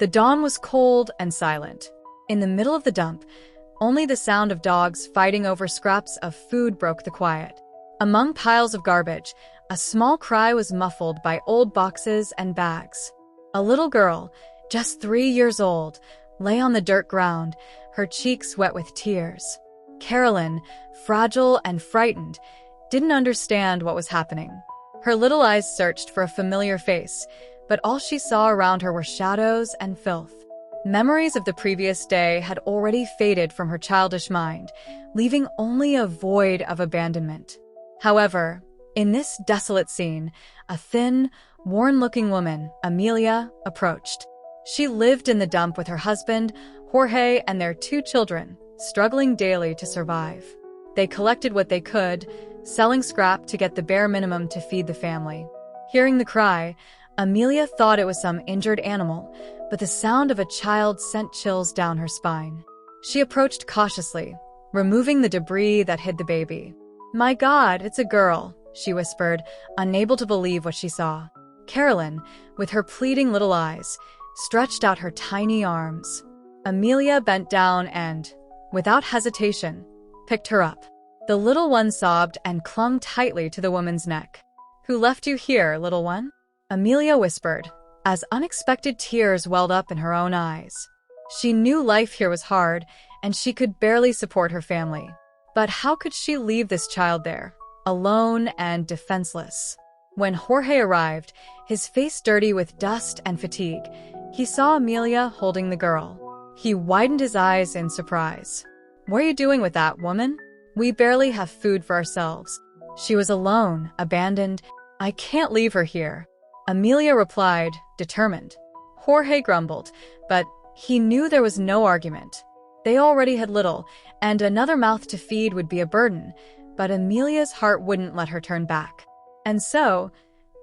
The dawn was cold and silent. In the middle of the dump, only the sound of dogs fighting over scraps of food broke the quiet. Among piles of garbage, a small cry was muffled by old boxes and bags. A little girl, just 3 years old, lay on the dirt ground, her cheeks wet with tears. Carolyn, fragile and frightened, didn't understand what was happening. Her little eyes searched for a familiar face, but all she saw around her were shadows and filth. Memories of the previous day had already faded from her childish mind, leaving only a void of abandonment. However, in this desolate scene, a thin, worn-looking woman, Amelia, approached. She lived in the dump with her husband, Jorge, and their 2 children, struggling daily to survive. They collected what they could, selling scrap to get the bare minimum to feed the family. Hearing the cry, Amelia thought it was some injured animal, but the sound of a child sent chills down her spine. She approached cautiously, removing the debris that hid the baby. "My God, it's a girl," she whispered, unable to believe what she saw. Carolyn, with her pleading little eyes, stretched out her tiny arms. Amelia bent down and, without hesitation, picked her up. The little one sobbed and clung tightly to the woman's neck. "Who left you here, little one?" Amelia whispered, as unexpected tears welled up in her own eyes. She knew life here was hard, and she could barely support her family. But how could she leave this child there, alone and defenseless? When Jorge arrived, his face dirty with dust and fatigue, he saw Amelia holding the girl. He widened his eyes in surprise. "What are you doing with that, woman? We barely have food for ourselves. She was alone, abandoned. I can't leave her here." Amelia replied, determined. Jorge grumbled, but he knew there was no argument. They already had little, and another mouth to feed would be a burden, but Amelia's heart wouldn't let her turn back. And so,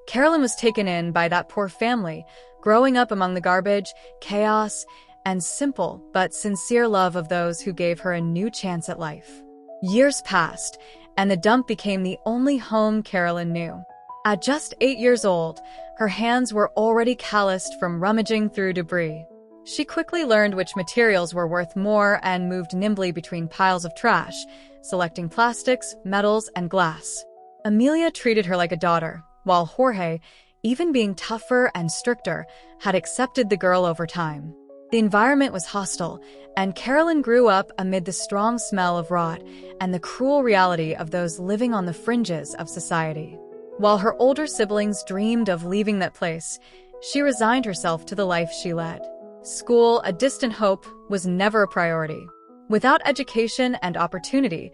Carolyn was taken in by that poor family, growing up among the garbage, chaos, and simple but sincere love of those who gave her a new chance at life. Years passed, and the dump became the only home Carolyn knew. At just 8 years old, her hands were already calloused from rummaging through debris. She quickly learned which materials were worth more and moved nimbly between piles of trash, selecting plastics, metals, and glass. Amelia treated her like a daughter, while Jorge, even being tougher and stricter, had accepted the girl over time. The environment was hostile, and Carolyn grew up amid the strong smell of rot and the cruel reality of those living on the fringes of society. While her older siblings dreamed of leaving that place, she resigned herself to the life she led. School, a distant hope, was never a priority. Without education and opportunity,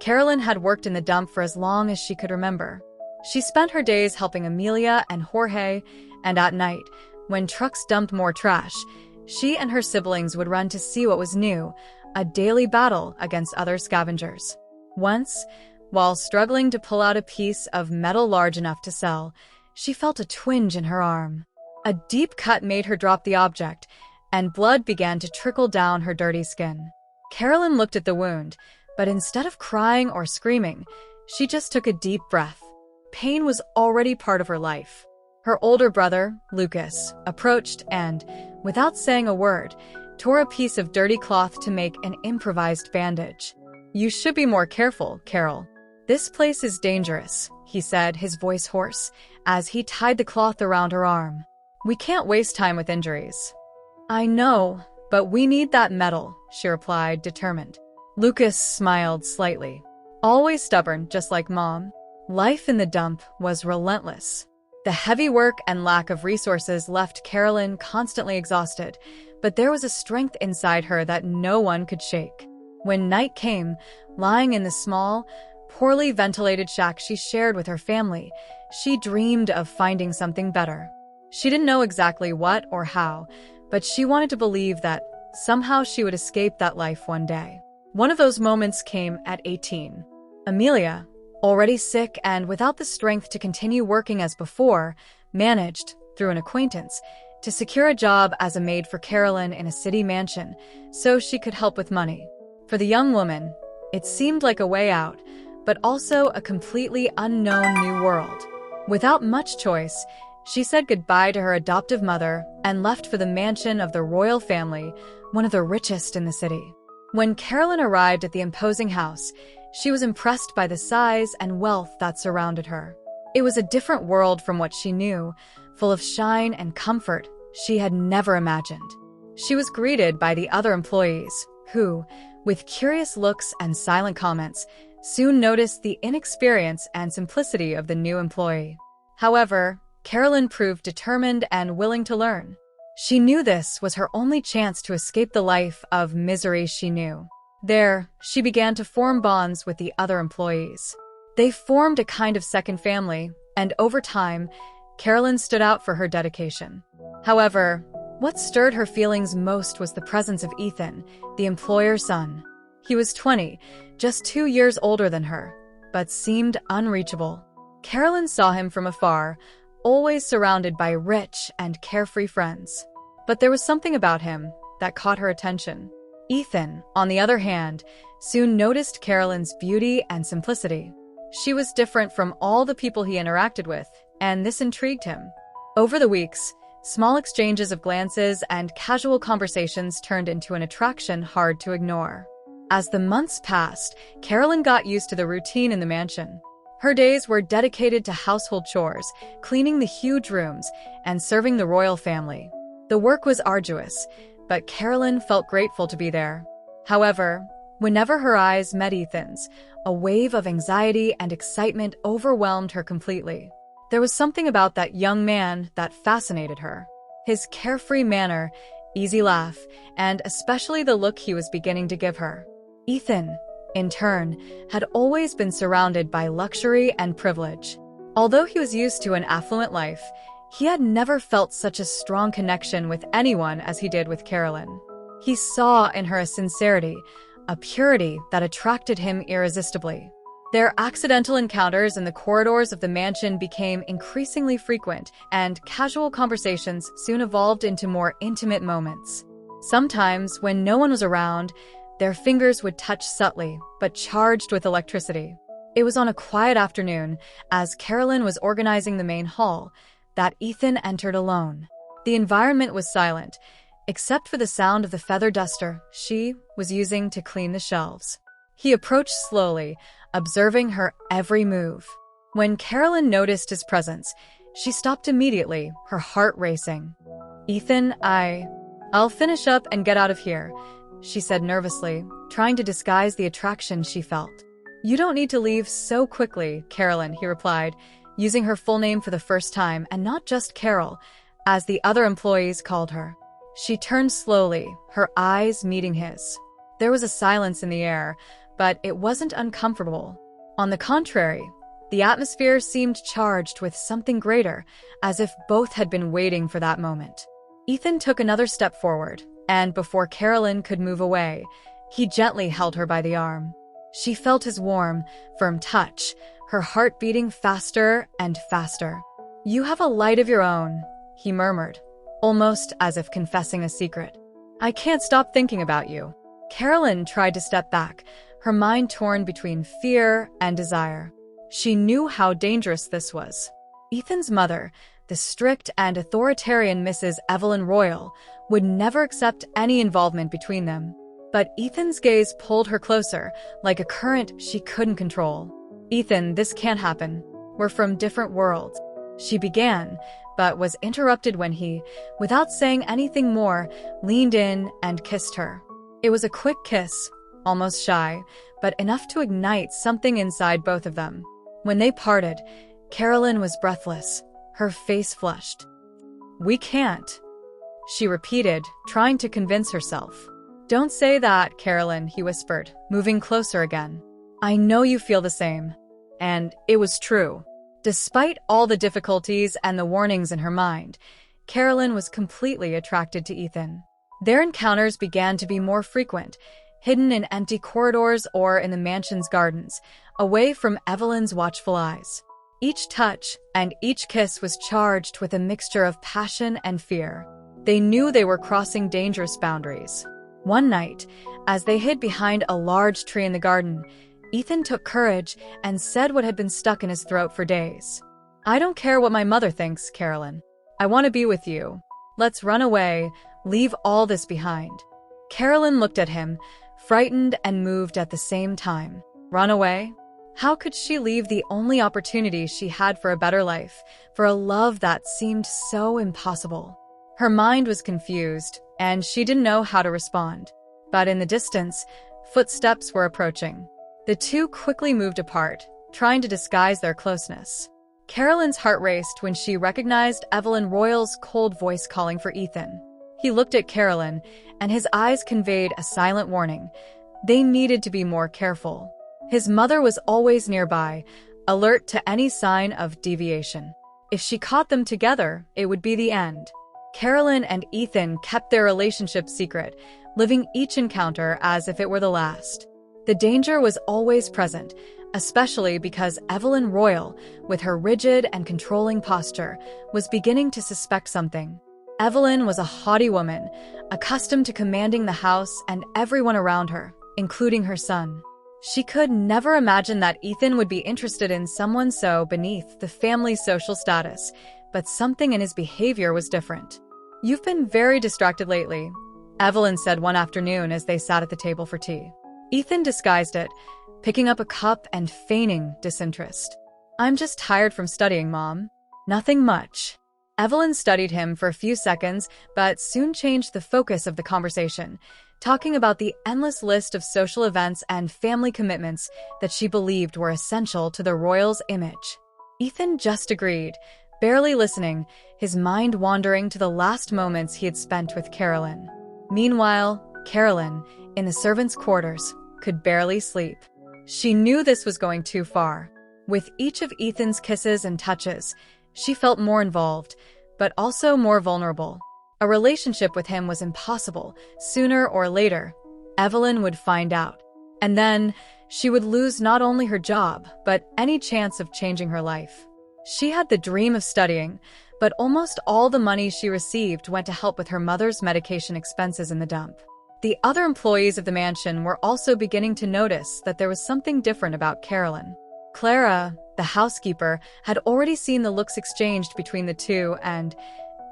Carolyn had worked in the dump for as long as she could remember. She spent her days helping Amelia and Jorge, and at night, when trucks dumped more trash, she and her siblings would run to see what was new, a daily battle against other scavengers. Once, while struggling to pull out a piece of metal large enough to sell, she felt a twinge in her arm. A deep cut made her drop the object, and blood began to trickle down her dirty skin. Carolyn looked at the wound, but instead of crying or screaming, she just took a deep breath. Pain was already part of her life. Her older brother, Lucas, approached and, without saying a word, tore a piece of dirty cloth to make an improvised bandage. "You should be more careful, Carol. This place is dangerous," he said, his voice hoarse, as he tied the cloth around her arm. "We can't waste time with injuries." "I know, but we need that metal," she replied, determined. Lucas smiled slightly. Always stubborn, just like Mom. Life in the dump was relentless. The heavy work and lack of resources left Carolyn constantly exhausted, but there was a strength inside her that no one could shake. When night came, lying in the small, poorly ventilated shack she shared with her family, she dreamed of finding something better. She didn't know exactly what or how, but she wanted to believe that somehow she would escape that life one day. One of those moments came at 18. Amelia, already sick and without the strength to continue working as before, managed, through an acquaintance, to secure a job as a maid for Carolyn in a city mansion so she could help with money. For the young woman, it seemed like a way out, but also a completely unknown new world. Without much choice, She said goodbye to her adoptive mother and left for the mansion of the royal family, one of the richest in the city. When Carolyn arrived at the imposing house, she was impressed by the size and wealth that surrounded her. It was a different world from what she knew, full of shine and comfort she had never imagined. She was greeted by the other employees, who, with curious looks and silent comments, soon noticed the inexperience and simplicity of the new employee. However, Carolyn proved determined and willing to learn. She knew this was her only chance to escape the life of misery she knew. There, she began to form bonds with the other employees. They formed a kind of second family, and over time, Carolyn stood out for her dedication. However, what stirred her feelings most was the presence of Ethan, the employer's son. He was 20, just 2 years older than her, but seemed unreachable. Carolyn saw him from afar, always surrounded by rich and carefree friends. But there was something about him that caught her attention. Ethan, on the other hand, soon noticed Carolyn's beauty and simplicity. She was different from all the people he interacted with, and this intrigued him. Over the weeks, small exchanges of glances and casual conversations turned into an attraction hard to ignore. As the months passed, Carolyn got used to the routine in the mansion. Her days were dedicated to household chores, cleaning the huge rooms, and serving the royal family. The work was arduous, but Carolyn felt grateful to be there. However, whenever her eyes met Ethan's, a wave of anxiety and excitement overwhelmed her completely. There was something about that young man that fascinated her. His carefree manner, easy laugh, and especially the look he was beginning to give her. Ethan, in turn, had always been surrounded by luxury and privilege. Although he was used to an affluent life, he had never felt such a strong connection with anyone as he did with Carolyn. He saw in her a sincerity, a purity that attracted him irresistibly. Their accidental encounters in the corridors of the mansion became increasingly frequent, and casual conversations soon evolved into more intimate moments. Sometimes, when no one was around, their fingers would touch subtly, but charged with electricity. It was on a quiet afternoon, as Carolyn was organizing the main hall, that Ethan entered alone. The environment was silent, except for the sound of the feather duster she was using to clean the shelves. He approached slowly, observing her every move. When Carolyn noticed his presence, she stopped immediately, her heart racing. "Ethan, I'll finish up and get out of here," she said nervously, trying to disguise the attraction she felt. "You don't need to leave so quickly, Carolyn," he replied, using her full name for the first time, and not just Carol, as the other employees called her. She turned slowly, her eyes meeting his. There was a silence in the air, but it wasn't uncomfortable. On the contrary, the atmosphere seemed charged with something greater, as if both had been waiting for that moment. Ethan took another step forward, and before Carolyn could move away, he gently held her by the arm. She felt his warm, firm touch, her heart beating faster and faster. "You have a light of your own," he murmured, almost as if confessing a secret. "I can't stop thinking about you." Carolyn tried to step back, her mind torn between fear and desire. She knew how dangerous this was. Ethan's mother, the strict and authoritarian Mrs. Evelyn Royal, would never accept any involvement between them. But Ethan's gaze pulled her closer, like a current she couldn't control. "Ethan, this can't happen. We're from different worlds," she began, but was interrupted when he, without saying anything more, leaned in and kissed her. It was a quick kiss, almost shy, but enough to ignite something inside both of them. When they parted, Carolyn was breathless, her face flushed. "We can't," she repeated, trying to convince herself. "Don't say that, Carolyn," he whispered, moving closer again. "I know you feel the same." And it was true. Despite all the difficulties and the warnings in her mind, Carolyn was completely attracted to Ethan. Their encounters began to be more frequent, hidden in empty corridors or in the mansion's gardens, away from Evelyn's watchful eyes. Each touch and each kiss was charged with a mixture of passion and fear. They knew they were crossing dangerous boundaries. One night, as they hid behind a large tree in the garden, Ethan took courage and said what had been stuck in his throat for days. I don't care what my mother thinks, Carolyn. I want to be with you. Let's run away, leave all this behind. Carolyn looked at him, frightened and moved at the same time. Run away? How could she leave the only opportunity she had for a better life, for a love that seemed so impossible? Her mind was confused, and she didn't know how to respond. But in the distance, footsteps were approaching. The two quickly moved apart, trying to disguise their closeness. Carolyn's heart raced when she recognized Evelyn Royal's cold voice calling for Ethan. He looked at Carolyn, and his eyes conveyed a silent warning. They needed to be more careful. His mother was always nearby, alert to any sign of deviation. If she caught them together, it would be the end. Carolyn and Ethan kept their relationship secret, living each encounter as if it were the last. The danger was always present, especially because Evelyn Royal, with her rigid and controlling posture, was beginning to suspect something. Evelyn was a haughty woman, accustomed to commanding the house and everyone around her, including her son. She could never imagine that Ethan would be interested in someone so beneath the family's social status, but something in his behavior was different. "You've been very distracted lately," Evelyn said one afternoon as they sat at the table for tea. Ethan disguised it, picking up a cup and feigning disinterest. "I'm just tired from studying, Mom. Nothing much." Evelyn studied him for a few seconds, but soon changed the focus of the conversation, talking about the endless list of social events and family commitments that she believed were essential to the Royals' image. Ethan just agreed, barely listening, his mind wandering to the last moments he had spent with Carolyn. Meanwhile, Carolyn, in the servants' quarters, could barely sleep. She knew this was going too far. With each of Ethan's kisses and touches, she felt more involved, but also more vulnerable. A relationship with him was impossible. Sooner or later, Evelyn would find out. And then, she would lose not only her job, but any chance of changing her life. She had the dream of studying, but almost all the money she received went to help with her mother's medication expenses in the dump. The other employees of the mansion were also beginning to notice that there was something different about Carolyn. Clara, the housekeeper, had already seen the looks exchanged between the two, and,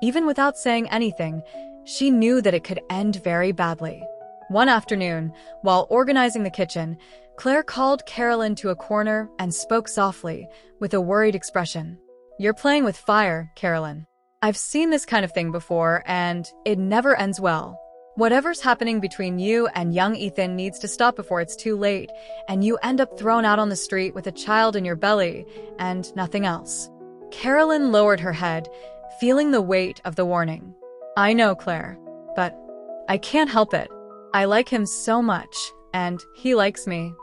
even without saying anything, she knew that it could end very badly. One afternoon, while organizing the kitchen, Claire called Carolyn to a corner and spoke softly, with a worried expression. "You're playing with fire, Carolyn. I've seen this kind of thing before, and it never ends well. Whatever's happening between you and young Ethan needs to stop before it's too late, and you end up thrown out on the street with a child in your belly, and nothing else." Carolyn lowered her head, feeling the weight of the warning. "I know, Claire, but I can't help it. I like him so much, and he likes me."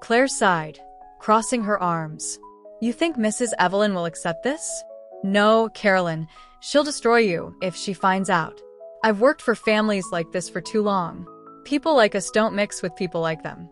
Claire sighed, crossing her arms. "You think Mrs. Evelyn will accept this?" "No, Carolyn. She'll destroy you if she finds out. I've worked for families like this for too long. People like us don't mix with people like them."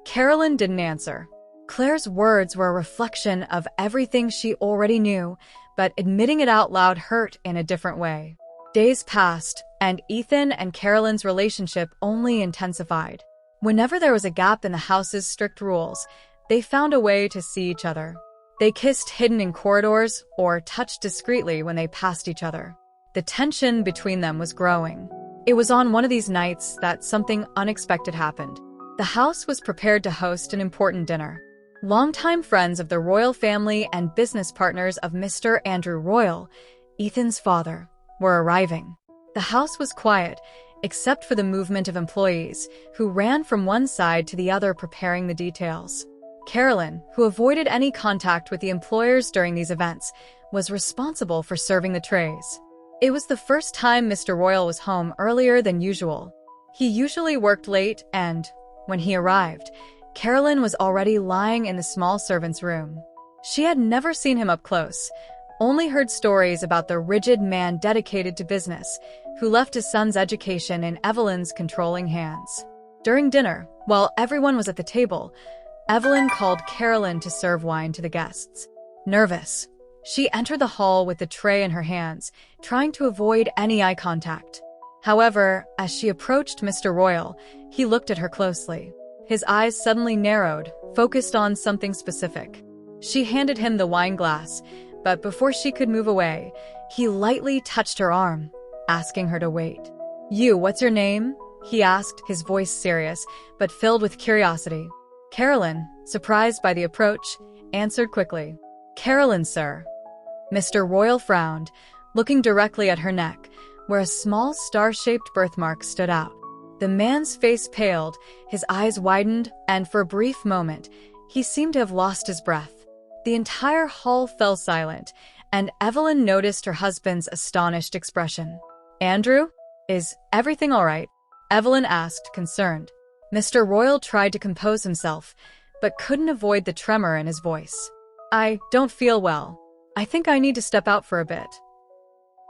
Carolyn didn't answer. Claire's words were a reflection of everything she already knew, but admitting it out loud hurt in a different way. Days passed, and Ethan and Carolyn's relationship only intensified. Whenever there was a gap in the house's strict rules, they found a way to see each other. They kissed hidden in corridors or touched discreetly when they passed each other. The tension between them was growing. It was on one of these nights that something unexpected happened. The house was prepared to host an important dinner. Longtime friends of the royal family and business partners of Mr. Andrew Royal, Ethan's father, were arriving. The house was quiet, except for the movement of employees, who ran from one side to the other preparing the details. Carolyn, who avoided any contact with the employers during these events, was responsible for serving the trays. It was the first time Mr. Royal was home earlier than usual. He usually worked late, and, when he arrived, Carolyn was already lying in the small servant's room. She had never seen him up close, only heard stories about the rigid man dedicated to business, who left his son's education in Evelyn's controlling hands. During dinner, while everyone was at the table, Evelyn called Carolyn to serve wine to the guests. Nervous, she entered the hall with the tray in her hands, trying to avoid any eye contact. However, as she approached Mr. Royal, he looked at her closely. His eyes suddenly narrowed, focused on something specific. She handed him the wine glass, but before she could move away, he lightly touched her arm, asking her to wait. What's your name?" he asked, his voice serious, but filled with curiosity. Carolyn, surprised by the approach, answered quickly. "Carolyn, sir." Mr. Royal frowned, looking directly at her neck, where a small star-shaped birthmark stood out. The man's face paled, his eyes widened, and for a brief moment, he seemed to have lost his breath. The entire hall fell silent, and Evelyn noticed her husband's astonished expression. "Andrew, is everything all right?" Evelyn asked, concerned. Mr. Royal tried to compose himself, but couldn't avoid the tremor in his voice. "I don't feel well. I think I need to step out for a bit."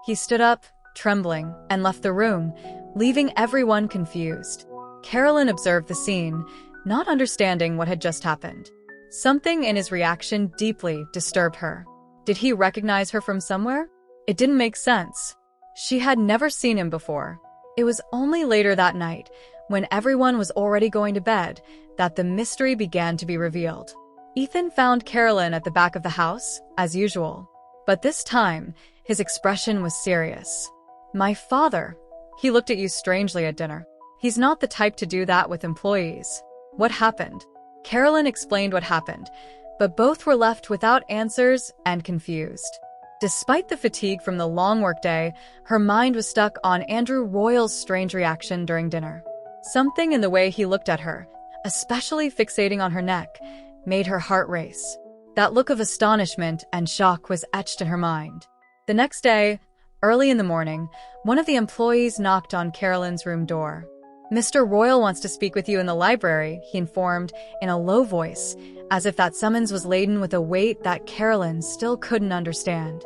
He stood up, trembling, and left the room, leaving everyone confused. Carolyn observed the scene, not understanding what had just happened. Something in his reaction deeply disturbed her. Did he recognize her from somewhere? It didn't make sense. She had never seen him before. It was only later that night, when everyone was already going to bed, that the mystery began to be revealed. Ethan found Carolyn at the back of the house, as usual. But this time, his expression was serious. "My father. He looked at you strangely at dinner. He's not the type to do that with employees." "What happened?" Carolyn explained what happened, but both were left without answers and confused. Despite the fatigue from the long workday, her mind was stuck on Andrew Royal's strange reaction during dinner. Something in the way he looked at her, especially fixating on her neck, made her heart race. That look of astonishment and shock was etched in her mind. The next day, early in the morning, one of the employees knocked on Carolyn's room door. "Mr. Royal wants to speak with you in the library," he informed in a low voice, as if that summons was laden with a weight that Carolyn still couldn't understand.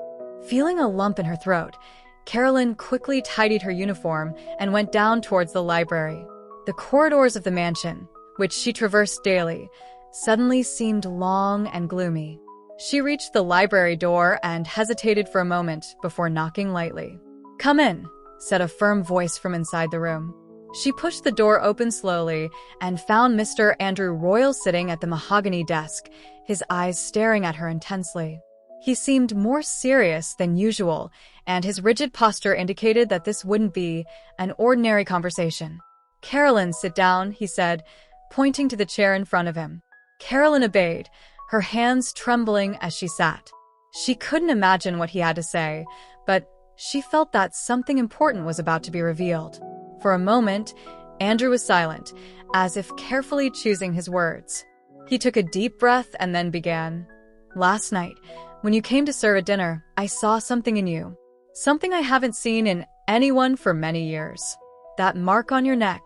Feeling a lump in her throat, Carolyn quickly tidied her uniform and went down towards the library. The corridors of the mansion, which she traversed daily, suddenly seemed long and gloomy. She reached the library door and hesitated for a moment before knocking lightly. "Come in," said a firm voice from inside the room. She pushed the door open slowly and found Mr. Andrew Royal sitting at the mahogany desk, his eyes staring at her intensely. He seemed more serious than usual, and his rigid posture indicated that this wouldn't be an ordinary conversation. "Carolyn, sit down," he said, pointing to the chair in front of him. Carolyn obeyed, her hands trembling as she sat. She couldn't imagine what he had to say, but she felt that something important was about to be revealed. For a moment, Andrew was silent, as if carefully choosing his words. He took a deep breath and then began. "Last night, when you came to serve a dinner, I saw something in you. Something I haven't seen in anyone for many years. That mark on your neck.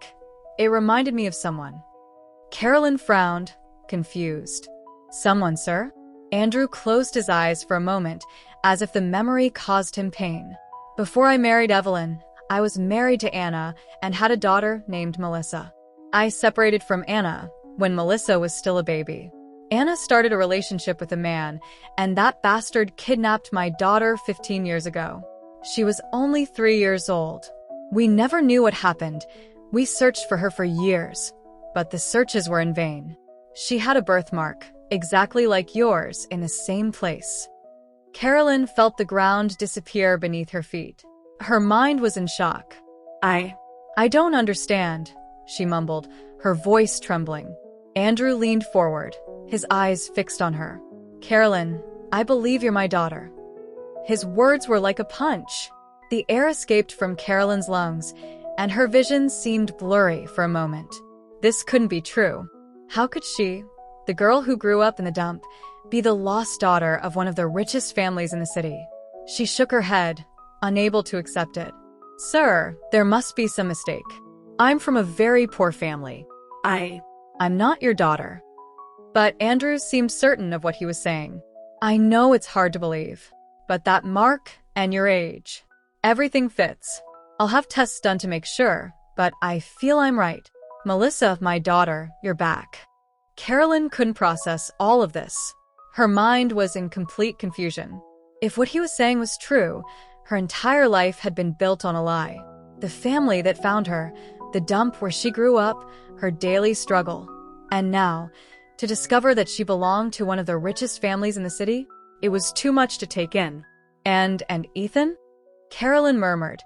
It reminded me of someone." Carolyn frowned, confused. "Someone, sir?" Andrew closed his eyes for a moment, as if the memory caused him pain. "Before I married Evelyn, I was married to Anna and had a daughter named Melissa. I separated from Anna when Melissa was still a baby. Anna started a relationship with a man, and that bastard kidnapped my daughter 15 years ago. She was only 3 years old. We never knew what happened. We searched for her for years, but the searches were in vain. She had a birthmark, exactly like yours, in the same place." Carolyn felt the ground disappear beneath her feet. Her mind was in shock. I don't understand," she mumbled, her voice trembling. Andrew leaned forward, his eyes fixed on her. "Carolyn, I believe you're my daughter." His words were like a punch. The air escaped from Carolyn's lungs, and her vision seemed blurry for a moment. This couldn't be true. How could she, the girl who grew up in the dump, be the lost daughter of one of the richest families in the city? She shook her head, unable to accept it. "Sir, there must be some mistake. I'm from a very poor family. I'm not your daughter." But Andrew seemed certain of what he was saying. "I know it's hard to believe, but that mark and your age, everything fits. I'll have tests done to make sure, but I feel I'm right. Melissa, my daughter, you're back." Carolyn couldn't process all of this. Her mind was in complete confusion. If what he was saying was true, her entire life had been built on a lie. The family that found her, the dump where she grew up, her daily struggle. And now, to discover that she belonged to one of the richest families in the city? It was too much to take in. And Ethan? Carolyn murmured,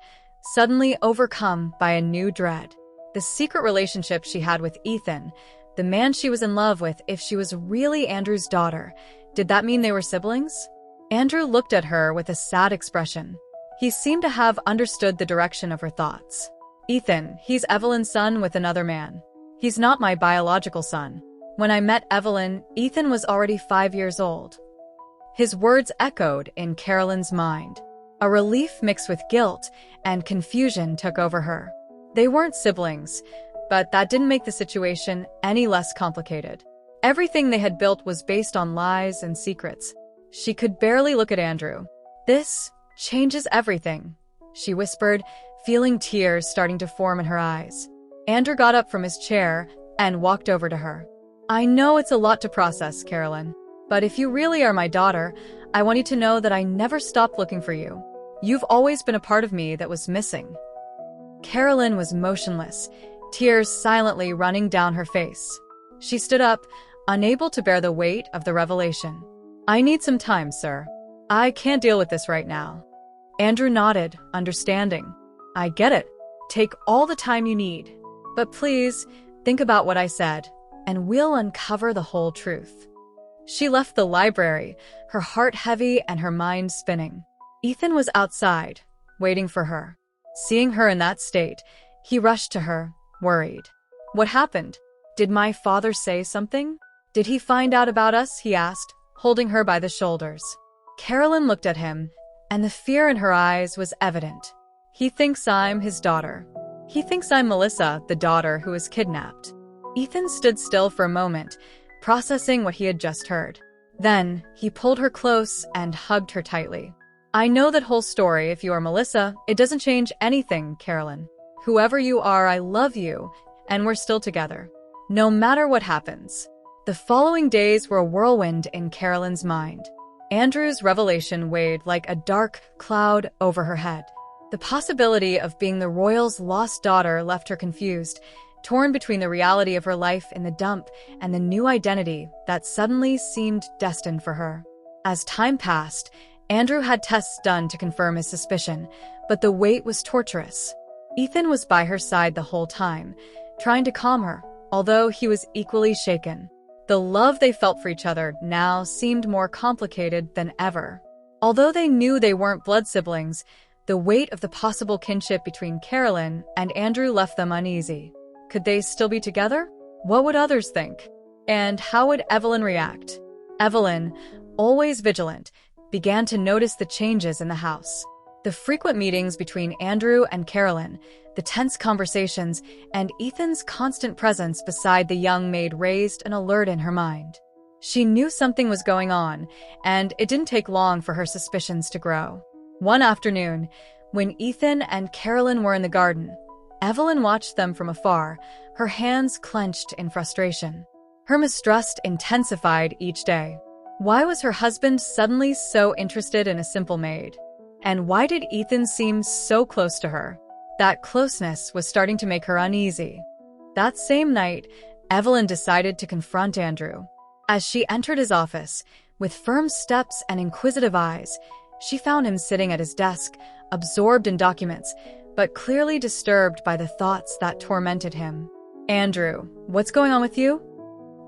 suddenly overcome by a new dread. The secret relationship she had with Ethan, the man she was in love with, if she was really Andrew's daughter, did that mean they were siblings? Andrew looked at her with a sad expression. He seemed to have understood the direction of her thoughts. Ethan, he's Evelyn's son with another man. He's not my biological son. When I met Evelyn, Ethan was already 5 years old. His words echoed in Carolyn's mind. A relief mixed with guilt and confusion took over her. They weren't siblings, but that didn't make the situation any less complicated. Everything they had built was based on lies and secrets. She could barely look at Andrew. "This changes everything," she whispered, feeling tears starting to form in her eyes. Andrew got up from his chair and walked over to her. "I know it's a lot to process, Carolyn, but if you really are my daughter, I want you to know that I never stopped looking for you. You've always been a part of me that was missing." Carolyn was motionless, tears silently running down her face. She stood up, unable to bear the weight of the revelation. "I need some time, sir. I can't deal with this right now." Andrew nodded, understanding. "I get it. Take all the time you need. But please, think about what I said, and we'll uncover the whole truth." She left the library, her heart heavy and her mind spinning. Ethan was outside, waiting for her. Seeing her in that state, he rushed to her, worried. "What happened? Did my father say something? Did he find out about us?" he asked, holding her by the shoulders. Carolyn looked at him, and the fear in her eyes was evident. "He thinks I'm his daughter. He thinks I'm Melissa, the daughter who was kidnapped." Ethan stood still for a moment, processing what he had just heard. Then, he pulled her close and hugged her tightly. "I know that whole story. If you are Melissa, it doesn't change anything, Carolyn. Whoever you are, I love you, and we're still together. No matter what happens." The following days were a whirlwind in Carolyn's mind. Andrew's revelation weighed like a dark cloud over her head. The possibility of being the royal's lost daughter left her confused, torn between the reality of her life in the dump and the new identity that suddenly seemed destined for her. As time passed, Andrew had tests done to confirm his suspicion, but the wait was torturous. Ethan was by her side the whole time, trying to calm her, although he was equally shaken. The love they felt for each other now seemed more complicated than ever. Although they knew they weren't blood siblings, the weight of the possible kinship between Carolyn and Andrew left them uneasy. Could they still be together? What would others think? And how would Evelyn react? Evelyn, always vigilant, began to notice the changes in the house. The frequent meetings between Andrew and Carolyn, the tense conversations, and Ethan's constant presence beside the young maid raised an alert in her mind. She knew something was going on, and it didn't take long for her suspicions to grow. One afternoon, when Ethan and Carolyn were in the garden, Evelyn watched them from afar, her hands clenched in frustration. Her mistrust intensified each day. Why was her husband suddenly so interested in a simple maid? And why did Ethan seem so close to her? That closeness was starting to make her uneasy. That same night, Evelyn decided to confront Andrew. As she entered his office, with firm steps and inquisitive eyes, she found him sitting at his desk, absorbed in documents, but clearly disturbed by the thoughts that tormented him. "Andrew, what's going on with you?"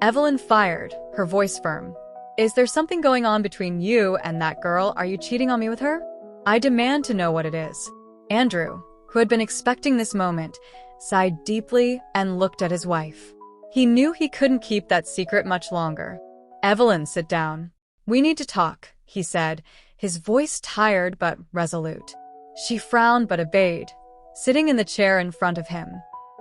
Evelyn fired, her voice firm. "Is there something going on between you and that girl? Are you cheating on me with her? I demand to know what it is." Andrew, who had been expecting this moment, sighed deeply and looked at his wife. He knew he couldn't keep that secret much longer. "Evelyn, sit down. We need to talk," he said, his voice tired but resolute. She frowned but obeyed, sitting in the chair in front of him.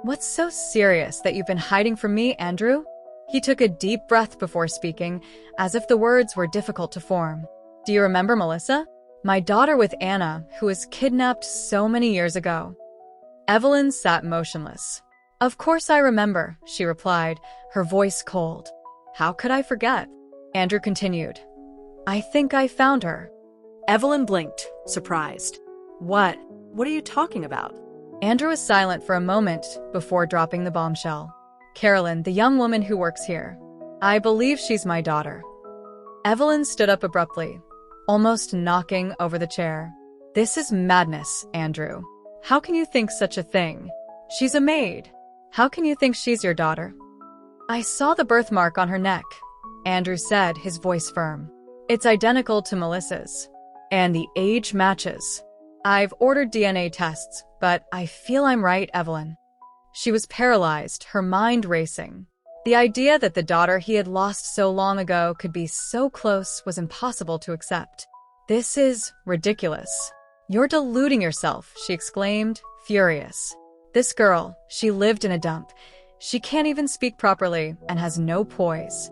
"What's so serious that you've been hiding from me, Andrew?" He took a deep breath before speaking, as if the words were difficult to form. "Do you remember Melissa? My daughter with Anna, who was kidnapped so many years ago." Evelyn sat motionless. "Of course I remember," she replied, her voice cold. "How could I forget?" Andrew continued. "I think I found her." Evelyn blinked, surprised. What are you talking about?" Andrew was silent for a moment before dropping the bombshell. "Carolyn, the young woman who works here. I believe she's my daughter." Evelyn stood up abruptly, almost knocking over the chair. "This is madness, Andrew. How can you think such a thing? She's a maid. How can you think she's your daughter?" "I saw the birthmark on her neck," Andrew said, his voice firm. "It's identical to Melissa's. And the age matches. I've ordered DNA tests, but I feel I'm right, Evelyn." She was paralyzed, her mind racing. The idea that the daughter he had lost so long ago could be so close was impossible to accept. "This is ridiculous. You're deluding yourself," she exclaimed, furious. "This girl, she lived in a dump. She can't even speak properly and has no poise."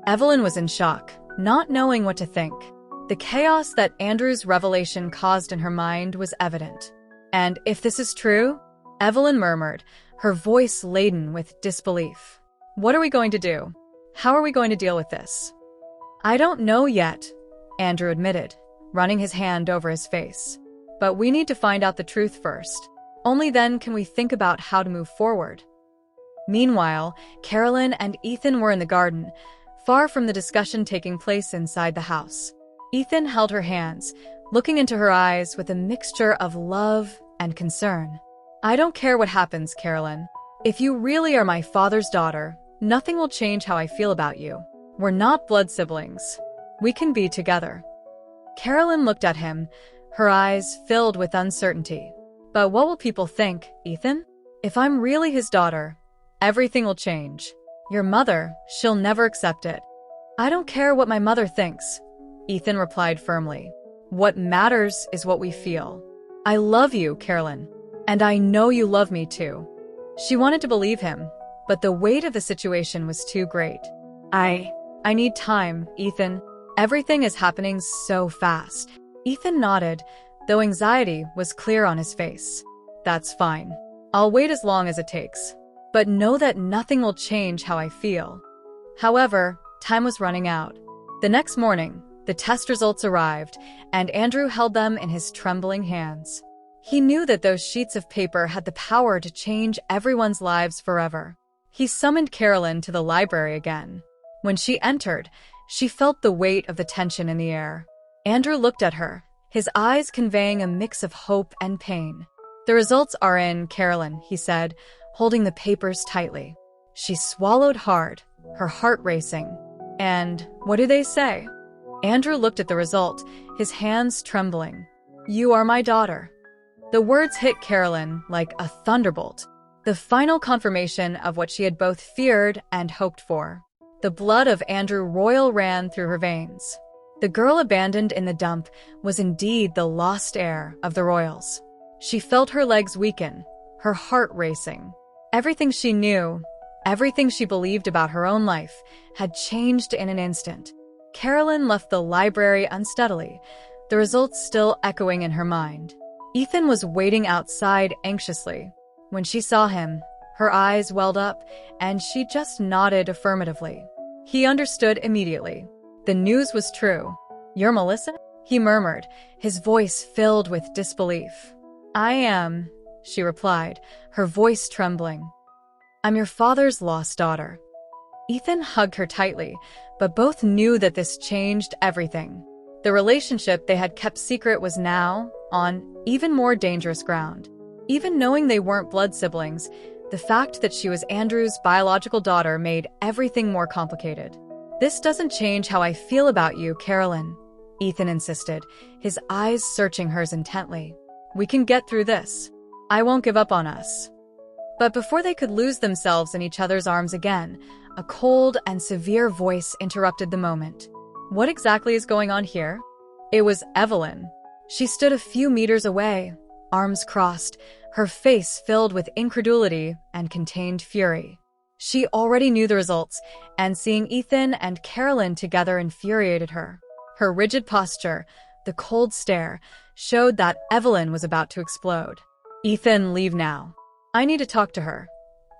Evelyn was in shock, not knowing what to think. The chaos that Andrew's revelation caused in her mind was evident. "And if this is true?" Evelyn murmured, her voice laden with disbelief. "What are we going to do? How are we going to deal with this?" "I don't know yet," Andrew admitted, running his hand over his face. "But we need to find out the truth first. Only then can we think about how to move forward." Meanwhile, Carolyn and Ethan were in the garden, far from the discussion taking place inside the house. Ethan held her hands, looking into her eyes with a mixture of love and concern. "I don't care what happens, Carolyn. If you really are my father's daughter, nothing will change how I feel about you. We're not blood siblings. We can be together." Carolyn looked at him, her eyes filled with uncertainty. "But what will people think, Ethan? If I'm really his daughter, everything will change. Your mother, she'll never accept it." "I don't care what my mother thinks," Ethan replied firmly. "What matters is what we feel. I love you, Carolyn, and I know you love me too." She wanted to believe him, but the weight of the situation was too great. I need time, Ethan. Everything is happening so fast." Ethan nodded, though anxiety was clear on his face. "That's fine. I'll wait as long as it takes. But know that nothing will change how I feel." However, time was running out. The next morning, the test results arrived, and Andrew held them in his trembling hands. He knew that those sheets of paper had the power to change everyone's lives forever. He summoned Carolyn to the library again. When she entered, she felt the weight of the tension in the air. Andrew looked at her, his eyes conveying a mix of hope and pain. "The results are in, Carolyn," he said, holding the papers tightly. She swallowed hard, her heart racing. "And what do they say?" Andrew looked at the result, his hands trembling. "You are my daughter." The words hit Carolyn like a thunderbolt, the final confirmation of what she had both feared and hoped for. The blood of Andrew Royal ran through her veins. The girl abandoned in the dump was indeed the lost heir of the Royals. She felt her legs weaken, her heart racing. Everything she knew, everything she believed about her own life, had changed in an instant. Carolyn left the library unsteadily, the results still echoing in her mind. Ethan was waiting outside anxiously. When she saw him, her eyes welled up, and she just nodded affirmatively. He understood immediately. The news was true. "You're Melissa?" he murmured, his voice filled with disbelief. "I am," she replied, her voice trembling. "I'm your father's lost daughter." Ethan hugged her tightly, but both knew that this changed everything. The relationship they had kept secret was now on even more dangerous ground. Even knowing they weren't blood siblings, the fact that she was Andrew's biological daughter made everything more complicated. "This doesn't change how I feel about you, Carolyn," Ethan insisted, his eyes searching hers intently. "We can get through this. I won't give up on us." But before they could lose themselves in each other's arms again, a cold and severe voice interrupted the moment. "What exactly is going on here?" It was Evelyn. She stood a few meters away, arms crossed, her face filled with incredulity and contained fury. She already knew the results, and seeing Ethan and Carolyn together infuriated her. Her rigid posture, the cold stare, showed that Evelyn was about to explode. "Ethan, leave now. I need to talk to her,"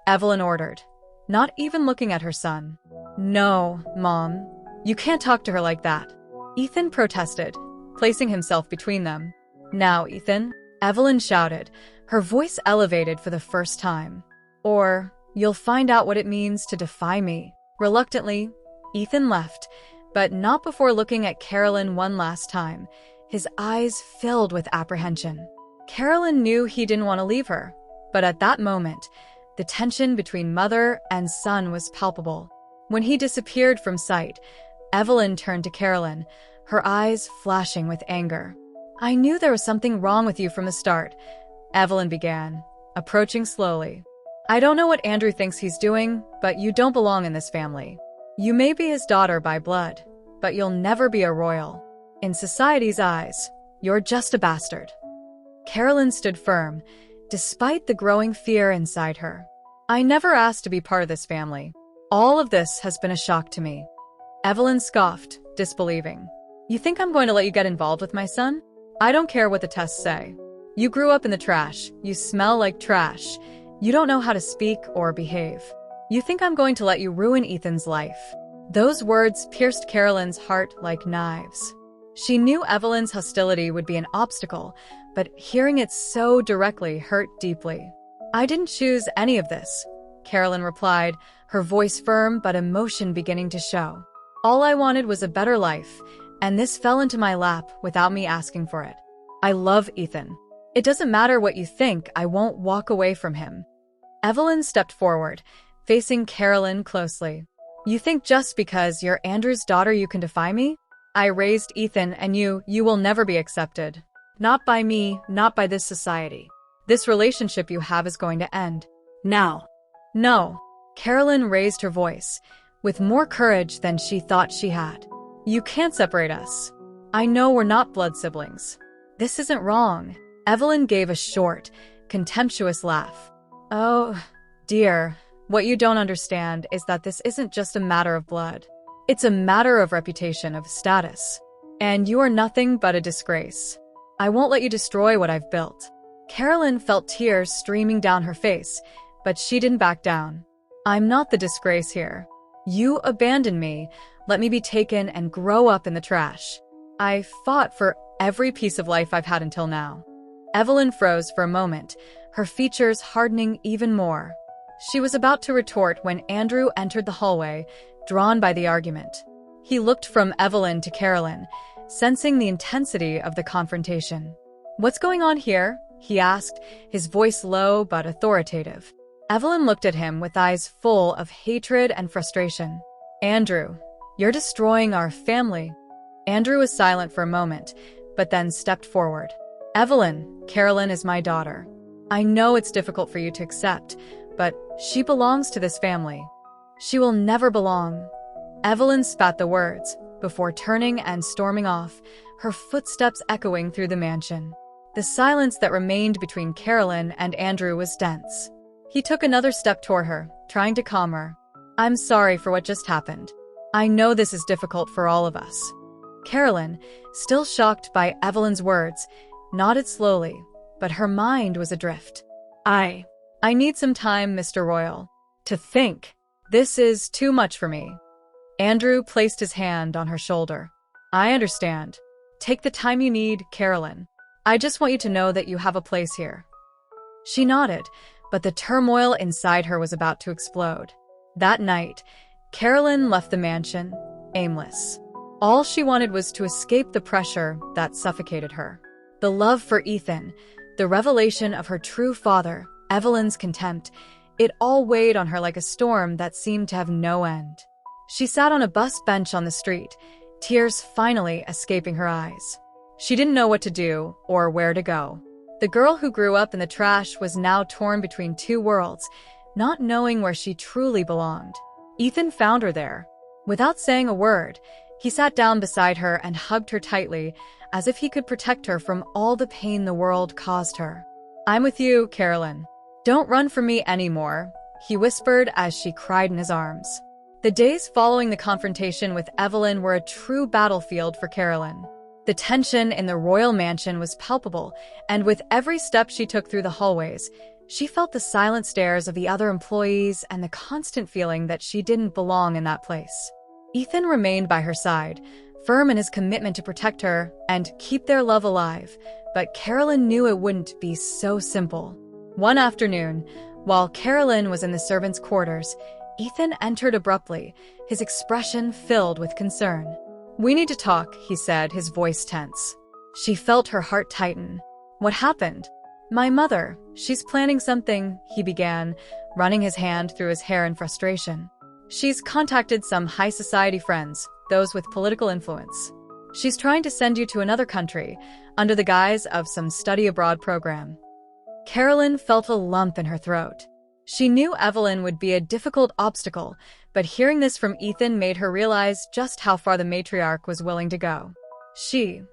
Evelyn ordered, not even looking at her son. "No, Mom, you can't talk to her like that," Ethan protested, placing himself between them. "Now, Ethan," Evelyn shouted, her voice elevated for the first time. "Or you'll find out what it means to defy me." Reluctantly, Ethan left, but not before looking at Carolyn one last time, his eyes filled with apprehension. Carolyn knew he didn't want to leave her, but at that moment, the tension between mother and son was palpable. When he disappeared from sight, Evelyn turned to Carolyn, her eyes flashing with anger. "I knew there was something wrong with you from the start," Evelyn began, approaching slowly. "I don't know what Andrew thinks he's doing, but you don't belong in this family. You may be his daughter by blood, but you'll never be a royal. In society's eyes, you're just a bastard." Carolyn stood firm, despite the growing fear inside her. "I never asked to be part of this family. All of this has been a shock to me." Evelyn scoffed, disbelieving. "You think I'm going to let you get involved with my son? I don't care what the tests say. You grew up in the trash. You smell like trash. You don't know how to speak or behave. You think I'm going to let you ruin Ethan's life?" Those words pierced Carolyn's heart like knives. She knew Evelyn's hostility would be an obstacle, but hearing it so directly hurt deeply. "I didn't choose any of this," Carolyn replied, her voice firm but emotion beginning to show. "All I wanted was a better life, and this fell into my lap without me asking for it. I love Ethan. It doesn't matter what you think, I won't walk away from him." Evelyn stepped forward, facing Carolyn closely. "You think just because you're Andrew's daughter you can defy me? I raised Ethan, and you will never be accepted. Not by me, not by this society. This relationship you have is going to end. Now." "No." Carolyn raised her voice, with more courage than she thought she had. "You can't separate us. I know we're not blood siblings. This isn't wrong." Evelyn gave a short, contemptuous laugh. "Oh, dear, what you don't understand is that this isn't just a matter of blood. It's a matter of reputation, of status. And you are nothing but a disgrace. I won't let you destroy what I've built." Carolyn felt tears streaming down her face, but she didn't back down. "I'm not the disgrace here. You abandoned me, let me be taken and grow up in the trash. I fought for every piece of life I've had until now." Evelyn froze for a moment, her features hardening even more. She was about to retort when Andrew entered the hallway, drawn by the argument. He looked from Evelyn to Carolyn, sensing the intensity of the confrontation. "What's going on here?" he asked, his voice low but authoritative. Evelyn looked at him with eyes full of hatred and frustration. "Andrew, you're destroying our family." Andrew was silent for a moment, but then stepped forward. "Evelyn, Carolyn is my daughter. I know it's difficult for you to accept, but she belongs to this family. She will never belong." Evelyn spat the words, before turning and storming off, her footsteps echoing through the mansion. The silence that remained between Carolyn and Andrew was dense. He took another step toward her, trying to calm her. "I'm sorry for what just happened. I know this is difficult for all of us." Carolyn, still shocked by Evelyn's words, nodded slowly, but her mind was adrift. I need some time, Mr. Royal, to think. This is too much for me." Andrew placed his hand on her shoulder. "I understand. Take the time you need, Carolyn. I just want you to know that you have a place here." She nodded, but the turmoil inside her was about to explode. That night, Carolyn left the mansion, aimless. All she wanted was to escape the pressure that suffocated her. The love for Ethan, the revelation of her true father, Evelyn's contempt, it all weighed on her like a storm that seemed to have no end. She sat on a bus bench on the street, tears finally escaping her eyes. She didn't know what to do or where to go. The girl who grew up in the trash was now torn between two worlds, not knowing where she truly belonged. Ethan found her there. Without saying a word, he sat down beside her and hugged her tightly, as if he could protect her from all the pain the world caused her. "I'm with you, Carolyn. Don't run from me anymore," he whispered as she cried in his arms. The days following the confrontation with Evelyn were a true battlefield for Carolyn. The tension in the royal mansion was palpable, and with every step she took through the hallways, she felt the silent stares of the other employees and the constant feeling that she didn't belong in that place. Ethan remained by her side, firm in his commitment to protect her and keep their love alive, but Carolyn knew it wouldn't be so simple. One afternoon, while Carolyn was in the servants' quarters, Ethan entered abruptly, his expression filled with concern. "We need to talk," he said, his voice tense. She felt her heart tighten. "What happened?" "My mother, she's planning something," he began, running his hand through his hair in frustration. "She's contacted some high society friends, those with political influence. She's trying to send you to another country, under the guise of some study abroad program." Carolyn felt a lump in her throat. She knew Evelyn would be a difficult obstacle, but hearing this from Ethan made her realize just how far the matriarch was willing to go. She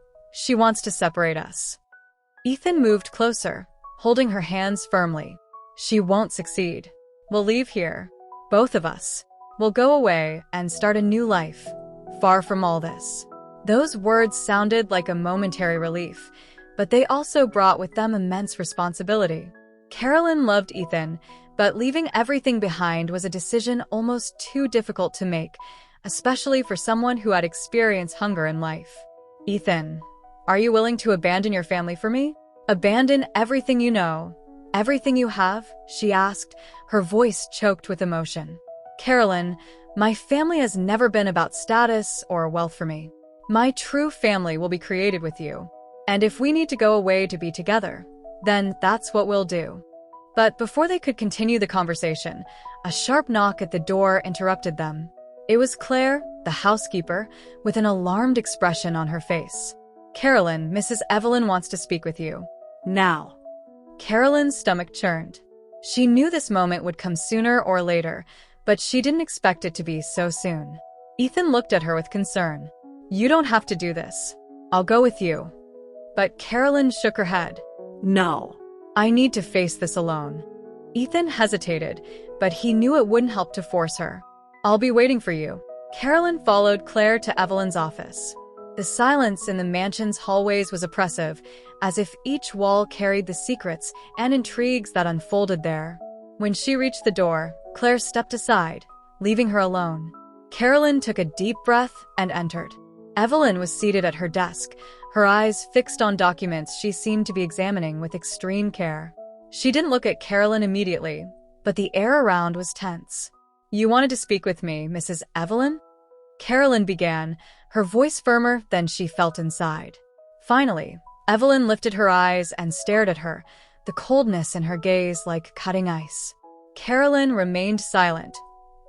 wants to separate us." Ethan moved closer, holding her hands firmly. "She won't succeed. We'll leave here. Both of us. We'll go away and start a new life, far from all this." Those words sounded like a momentary relief, but they also brought with them immense responsibility. Carolyn loved Ethan, but leaving everything behind was a decision almost too difficult to make, especially for someone who had experienced hunger in life. "Ethan, are you willing to abandon your family for me? Abandon everything you know, everything you have?" she asked, her voice choked with emotion. "Carolyn, my family has never been about status or wealth for me. My true family will be created with you. And if we need to go away to be together, then that's what we'll do." But before they could continue the conversation, a sharp knock at the door interrupted them. It was Claire, the housekeeper, with an alarmed expression on her face. "Carolyn, Mrs. Evelyn wants to speak with you." Now. Carolyn's stomach churned. She knew this moment would come sooner or later, but she didn't expect it to be so soon. Ethan looked at her with concern. "You don't have to do this. I'll go with you." But Carolyn shook her head. No. "I need to face this alone." Ethan hesitated, but he knew it wouldn't help to force her. "I'll be waiting for you." Carolyn followed Claire to Evelyn's office. The silence in the mansion's hallways was oppressive, as if each wall carried the secrets and intrigues that unfolded there. When she reached the door, Claire stepped aside, leaving her alone. Carolyn took a deep breath and entered. Evelyn was seated at her desk, her eyes fixed on documents she seemed to be examining with extreme care. She didn't look at Carolyn immediately, but the air around was tense. "You wanted to speak with me, Mrs. Evelyn?" Carolyn began, her voice firmer than she felt inside. Finally, Evelyn lifted her eyes and stared at her, the coldness in her gaze like cutting ice. Carolyn remained silent,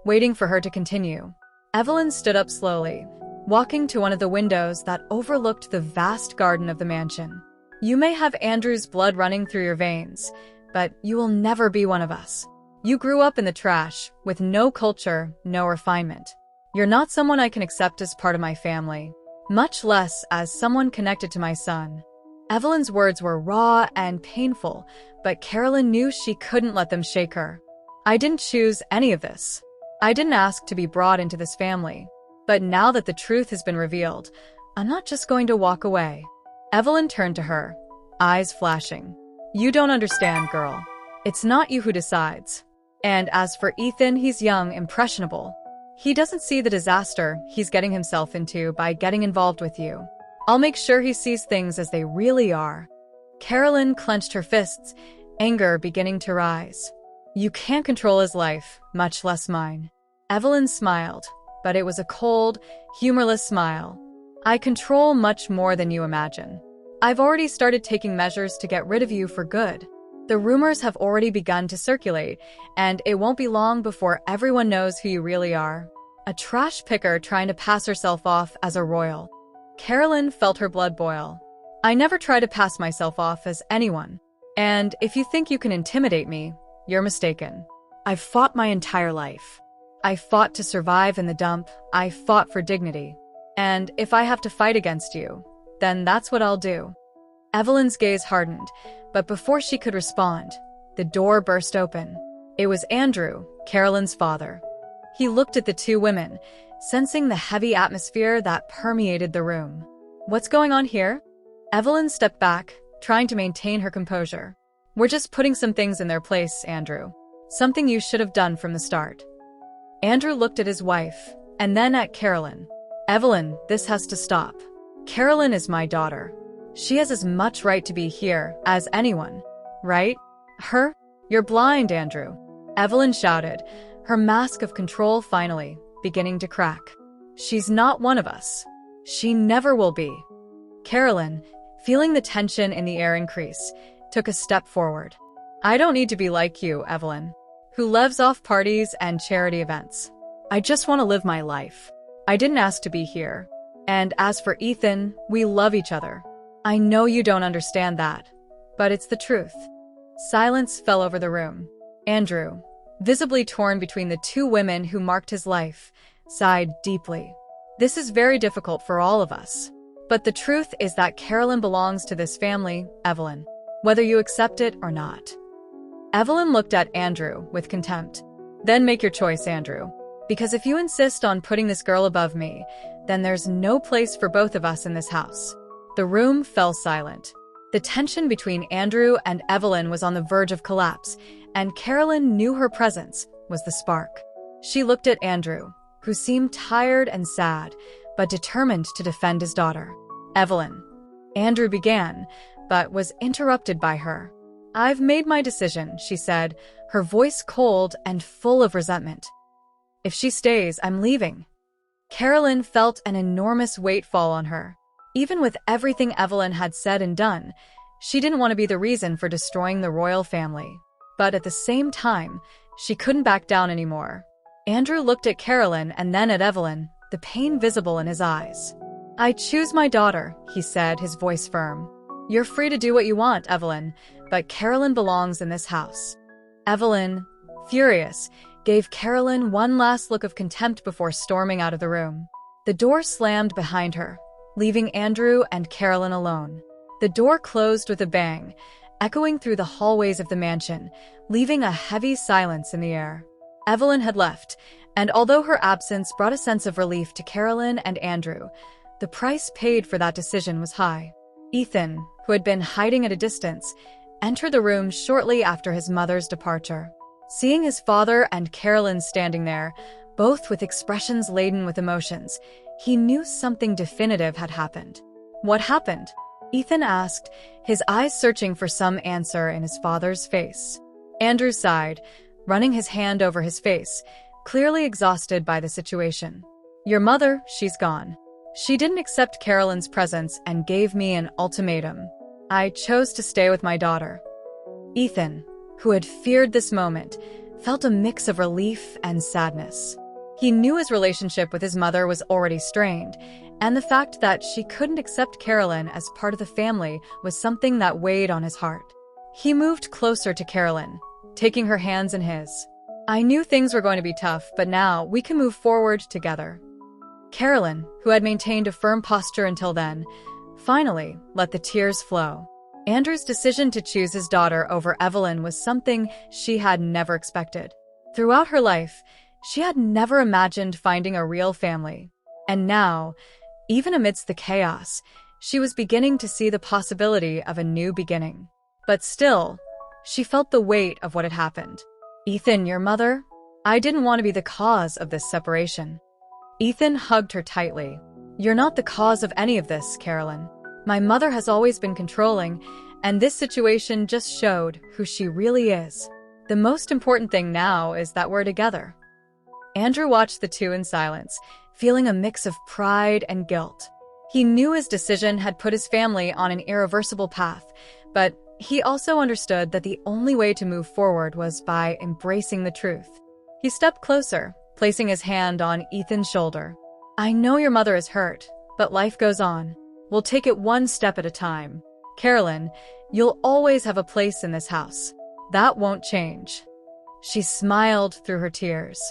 waiting for her to continue. Evelyn stood up slowly, walking to one of the windows that overlooked the vast garden of the mansion. "You may have Andrew's blood running through your veins, but you will never be one of us. You grew up in the trash, with no culture, no refinement. You're not someone I can accept as part of my family, much less as someone connected to my son." Evelyn's words were raw and painful, but Carolyn knew she couldn't let them shake her. "I didn't choose any of this. I didn't ask to be brought into this family. But now that the truth has been revealed, I'm not just going to walk away." Evelyn turned to her, eyes flashing. "You don't understand, girl. It's not you who decides. And as for Ethan, he's young, impressionable. He doesn't see the disaster he's getting himself into by getting involved with you. I'll make sure he sees things as they really are." Carolyn clenched her fists, anger beginning to rise. "You can't control his life, much less mine." Evelyn smiled, but it was a cold, humorless smile. "I control much more than you imagine. I've already started taking measures to get rid of you for good. The rumors have already begun to circulate, and it won't be long before everyone knows who you really are. A trash picker trying to pass herself off as a royal." Carolyn felt her blood boil. "I never try to pass myself off as anyone. And if you think you can intimidate me, you're mistaken. I've fought my entire life. I fought to survive in the dump. I fought for dignity. And if I have to fight against you, then that's what I'll do." Evelyn's gaze hardened, but before she could respond, the door burst open. It was Andrew, Carolyn's father. He looked at the two women, sensing the heavy atmosphere that permeated the room. "What's going on here?" Evelyn stepped back, trying to maintain her composure. "We're just putting some things in their place, Andrew. Something you should have done from the start." Andrew looked at his wife, and then at Carolyn. "Evelyn, this has to stop. Carolyn is my daughter. She has as much right to be here as anyone, right? Her? You're blind, Andrew." Evelyn shouted, her mask of control finally beginning to crack. She's not one of us. She never will be. Carolyn, feeling the tension in the air increase, took a step forward. I don't need to be like you, Evelyn, who lives off parties and charity events. I just want to live my life. I didn't ask to be here. And as for Ethan, we love each other. I know you don't understand that, but it's the truth. Silence fell over the room. Andrew, visibly torn between the two women who marked his life, sighed deeply. This is very difficult for all of us. But the truth is that Carolyn belongs to this family, Evelyn, whether you accept it or not. Evelyn looked at Andrew with contempt. Then make your choice, Andrew. Because if you insist on putting this girl above me, then there's no place for both of us in this house. The room fell silent. The tension between Andrew and Evelyn was on the verge of collapse, and Carolyn knew her presence was the spark. She looked at Andrew, who seemed tired and sad, but determined to defend his daughter. Evelyn. Andrew began, but was interrupted by her. I've made my decision, she said, her voice cold and full of resentment. If she stays, I'm leaving. Carolyn felt an enormous weight fall on her. Even with everything Evelyn had said and done, she didn't want to be the reason for destroying the royal family. But at the same time, she couldn't back down anymore. Andrew looked at Carolyn and then at Evelyn, the pain visible in his eyes. I choose my daughter, he said, his voice firm. You're free to do what you want, Evelyn, but Carolyn belongs in this house. Evelyn, furious, gave Carolyn one last look of contempt before storming out of the room. The door slammed behind her, leaving Andrew and Carolyn alone. The door closed with a bang, echoing through the hallways of the mansion, leaving a heavy silence in the air. Evelyn had left, and although her absence brought a sense of relief to Carolyn and Andrew, the price paid for that decision was high. Ethan, who had been hiding at a distance, entered the room shortly after his mother's departure. Seeing his father and Carolyn standing there, both with expressions laden with emotions, he knew something definitive had happened. What happened? Ethan asked, his eyes searching for some answer in his father's face. Andrew sighed, running his hand over his face, clearly exhausted by the situation. Your mother, she's gone. She didn't accept Carolyn's presence and gave me an ultimatum. I chose to stay with my daughter. Ethan, who had feared this moment, felt a mix of relief and sadness. He knew his relationship with his mother was already strained, and the fact that she couldn't accept Carolyn as part of the family was something that weighed on his heart. He moved closer to Carolyn, taking her hands in his. I knew things were going to be tough, but now we can move forward together. Carolyn, who had maintained a firm posture until then, finally let the tears flow. Andrew's decision to choose his daughter over Evelyn was something she had never expected. Throughout her life, she had never imagined finding a real family. And now, even amidst the chaos, she was beginning to see the possibility of a new beginning. But still, she felt the weight of what had happened. Ethan, your mother? I didn't want to be the cause of this separation. Ethan hugged her tightly. You're not the cause of any of this, Carolyn. My mother has always been controlling, and this situation just showed who she really is. The most important thing now is that we're together. Andrew watched the two in silence, feeling a mix of pride and guilt. He knew his decision had put his family on an irreversible path, but he also understood that the only way to move forward was by embracing the truth. He stepped closer, placing his hand on Ethan's shoulder. I know your mother is hurt, but life goes on. We'll take it one step at a time. Carolyn, you'll always have a place in this house. That won't change. She smiled through her tears.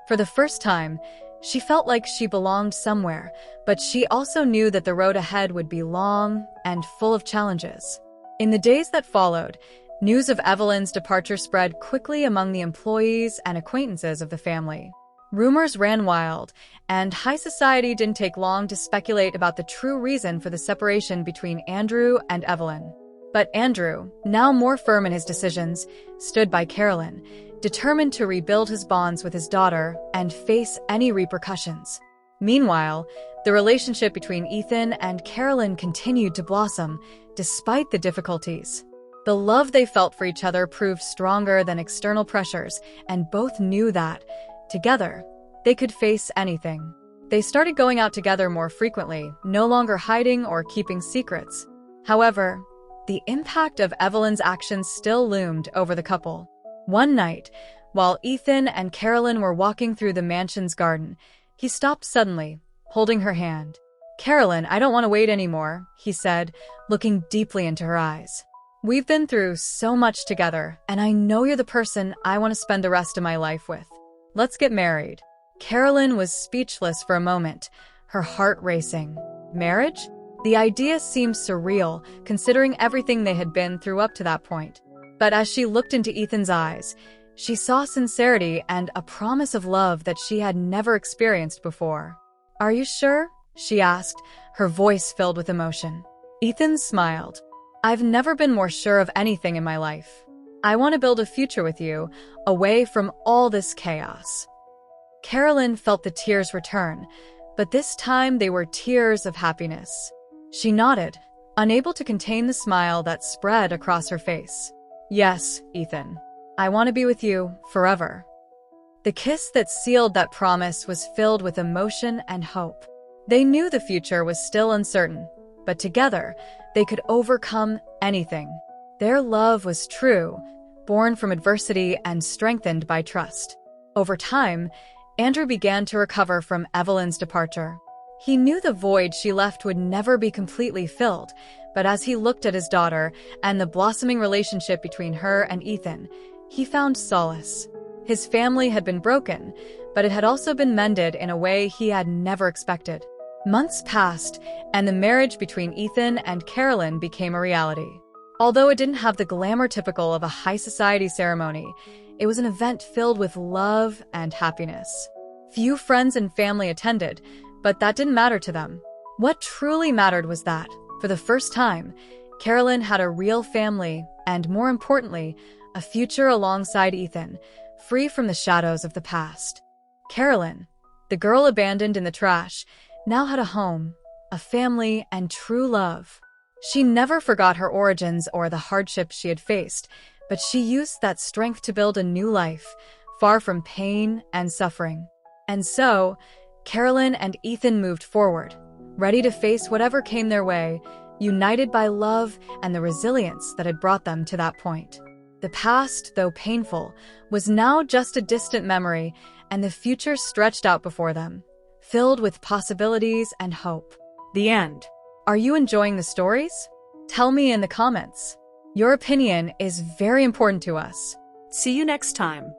For the first time, she felt like she belonged somewhere, but she also knew that the road ahead would be long and full of challenges. In the days that followed, news of Evelyn's departure spread quickly among the employees and acquaintances of the family. Rumors ran wild, and high society didn't take long to speculate about the true reason for the separation between Andrew and Evelyn. But Andrew, now more firm in his decisions, stood by Carolyn, determined to rebuild his bonds with his daughter and face any repercussions. Meanwhile, the relationship between Ethan and Carolyn continued to blossom, despite the difficulties. The love they felt for each other proved stronger than external pressures, and both knew that, Together, they could face anything. They started going out together more frequently, no longer hiding or keeping secrets. However, the impact of Evelyn's actions still loomed over the couple. One night, while Ethan and Carolyn were walking through the mansion's garden, he stopped suddenly, holding her hand. "Carolyn, I don't want to wait anymore," he said, looking deeply into her eyes. "We've been through so much together, and I know you're the person I want to spend the rest of my life with. Let's get married." Carolyn was speechless for a moment, her heart racing. Marriage? The idea seemed surreal, considering everything they had been through up to that point. But as she looked into Ethan's eyes, she saw sincerity and a promise of love that she had never experienced before. "Are you sure?" she asked, her voice filled with emotion. Ethan smiled. "I've never been more sure of anything in my life. I want to build a future with you, away from all this chaos." Carolyn felt the tears return, but this time they were tears of happiness. She nodded, unable to contain the smile that spread across her face. "Yes, Ethan. I want to be with you forever." The kiss that sealed that promise was filled with emotion and hope. They knew the future was still uncertain, but together, they could overcome anything. Their love was true, born from adversity and strengthened by trust. Over time, Andrew began to recover from Evelyn's departure. He knew the void she left would never be completely filled, but as he looked at his daughter and the blossoming relationship between her and Ethan, he found solace. His family had been broken, but it had also been mended in a way he had never expected. Months passed, and the marriage between Ethan and Carolyn became a reality. Although it didn't have the glamour typical of a high society ceremony, it was an event filled with love and happiness. Few friends and family attended, but that didn't matter to them. What truly mattered was that, for the first time, Carolyn had a real family and, more importantly, a future alongside Ethan, free from the shadows of the past. Carolyn, the girl abandoned in the trash, now had a home, a family, and true love. She never forgot her origins or the hardships she had faced, but she used that strength to build a new life, far from pain and suffering. And so, Carolyn and Ethan moved forward, ready to face whatever came their way, united by love and the resilience that had brought them to that point. The past, though painful, was now just a distant memory, and the future stretched out before them, filled with possibilities and hope. The end. Are you enjoying the stories? Tell me in the comments. Your opinion is very important to us. See you next time.